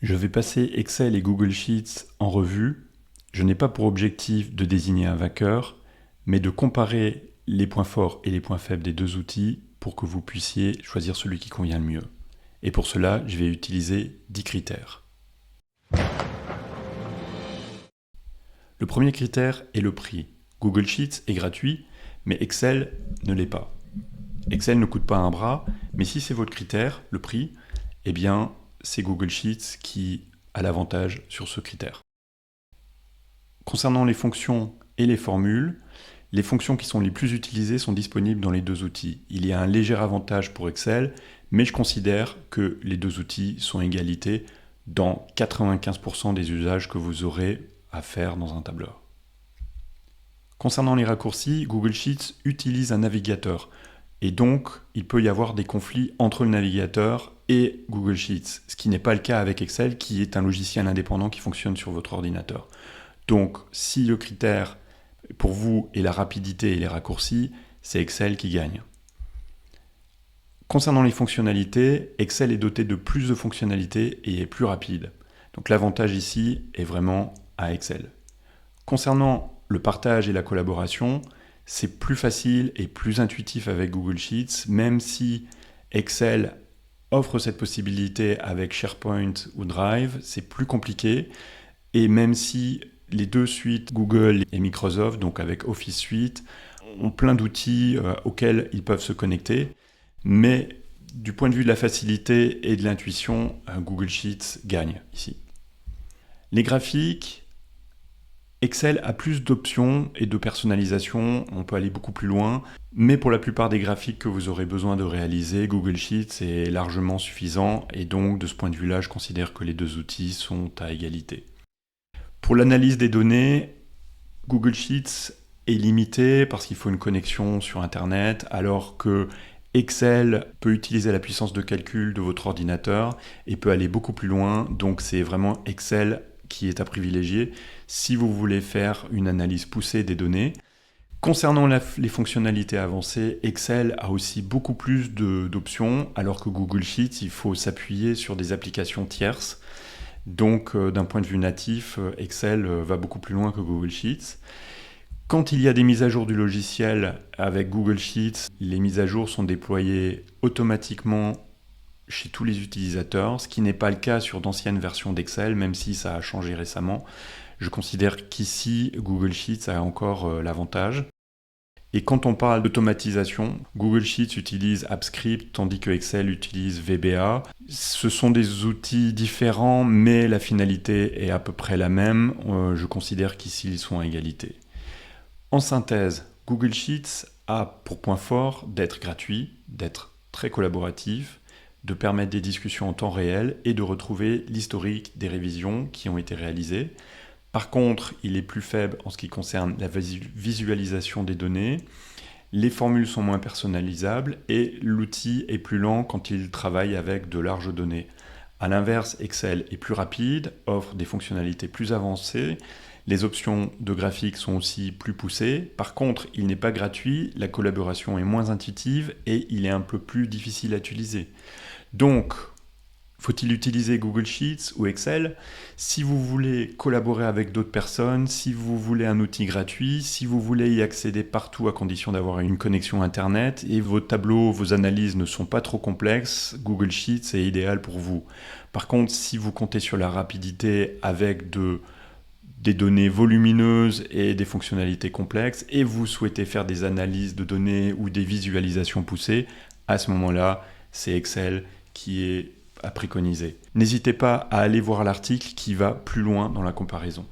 Je vais passer Excel et Google Sheets en revue. Je n'ai pas pour objectif de désigner un vainqueur, mais de comparer les points forts et les points faibles des deux outils pour que vous puissiez choisir celui qui convient le mieux. Et pour cela, je vais utiliser 10 critères. Le premier critère est le prix. Google Sheets est gratuit, mais Excel ne l'est pas. Excel ne coûte pas un bras, mais si c'est votre critère, le prix, eh bien, c'est Google Sheets qui a l'avantage sur ce critère. Concernant les fonctions et les formules, les fonctions qui sont les plus utilisées sont disponibles dans les deux outils. Il y a un léger avantage pour Excel, mais je considère que les deux outils sont à égalité dans 95% des usages que vous aurez à faire dans un tableur. Concernant les raccourcis, Google Sheets utilise un navigateur. Et donc, il peut y avoir des conflits entre le navigateur et Google Sheets, ce qui n'est pas le cas avec Excel, qui est un logiciel indépendant qui fonctionne sur votre ordinateur. Donc, si le critère pour vous est la rapidité et les raccourcis, c'est Excel qui gagne. Concernant les fonctionnalités, Excel est doté de plus de fonctionnalités et est plus rapide. Donc l'avantage ici est vraiment à Excel. Concernant le partage et la collaboration, c'est plus facile et plus intuitif avec Google Sheets, même si Excel offre cette possibilité avec SharePoint ou Drive, c'est plus compliqué. Et même si les deux suites Google et Microsoft, donc avec Office Suite, ont plein d'outils auxquels ils peuvent se connecter, mais du point de vue de la facilité et de l'intuition, Google Sheets gagne ici. Les graphiques, Excel a plus d'options et de personnalisation, on peut aller beaucoup plus loin, mais pour la plupart des graphiques que vous aurez besoin de réaliser, Google Sheets est largement suffisant et donc de ce point de vue-là, je considère que les deux outils sont à égalité. Pour l'analyse des données, Google Sheets est limité parce qu'il faut une connexion sur Internet, alors que Excel peut utiliser la puissance de calcul de votre ordinateur et peut aller beaucoup plus loin, donc c'est vraiment Excel qui est à privilégier si vous voulez faire une analyse poussée des données. Concernant les fonctionnalités avancées, Excel a aussi beaucoup plus d'options, alors que Google Sheets, il faut s'appuyer sur des applications tierces. Donc, d'un point de vue natif, Excel va beaucoup plus loin que Google Sheets. Quand il y a des mises à jour du logiciel avec Google Sheets, les mises à jour sont déployées automatiquement chez tous les utilisateurs, ce qui n'est pas le cas sur d'anciennes versions d'Excel, même si ça a changé récemment. Je considère qu'ici, Google Sheets a encore l'avantage. Et quand on parle d'automatisation, Google Sheets utilise AppScript, tandis que Excel utilise VBA. Ce sont des outils différents, mais la finalité est à peu près la même. Je considère qu'ici, ils sont à égalité. En synthèse, Google Sheets a pour point fort d'être gratuit, d'être très collaboratif, de permettre des discussions en temps réel et de retrouver l'historique des révisions qui ont été réalisées. Par contre, il est plus faible en ce qui concerne la visualisation des données, les formules sont moins personnalisables et l'outil est plus lent quand il travaille avec de larges données. A l'inverse, Excel est plus rapide, offre des fonctionnalités plus avancées, les options de graphique sont aussi plus poussées. Par contre, il n'est pas gratuit, la collaboration est moins intuitive et il est un peu plus difficile à utiliser. Donc, faut-il utiliser Google Sheets ou Excel? Si vous voulez collaborer avec d'autres personnes, si vous voulez un outil gratuit, si vous voulez y accéder partout à condition d'avoir une connexion Internet et vos tableaux, vos analyses ne sont pas trop complexes, Google Sheets est idéal pour vous. Par contre, si vous comptez sur la rapidité avec des données volumineuses et des fonctionnalités complexes et vous souhaitez faire des analyses de données ou des visualisations poussées, à ce moment-là, c'est Excel qui est à préconiser. N'hésitez pas à aller voir l'article qui va plus loin dans la comparaison.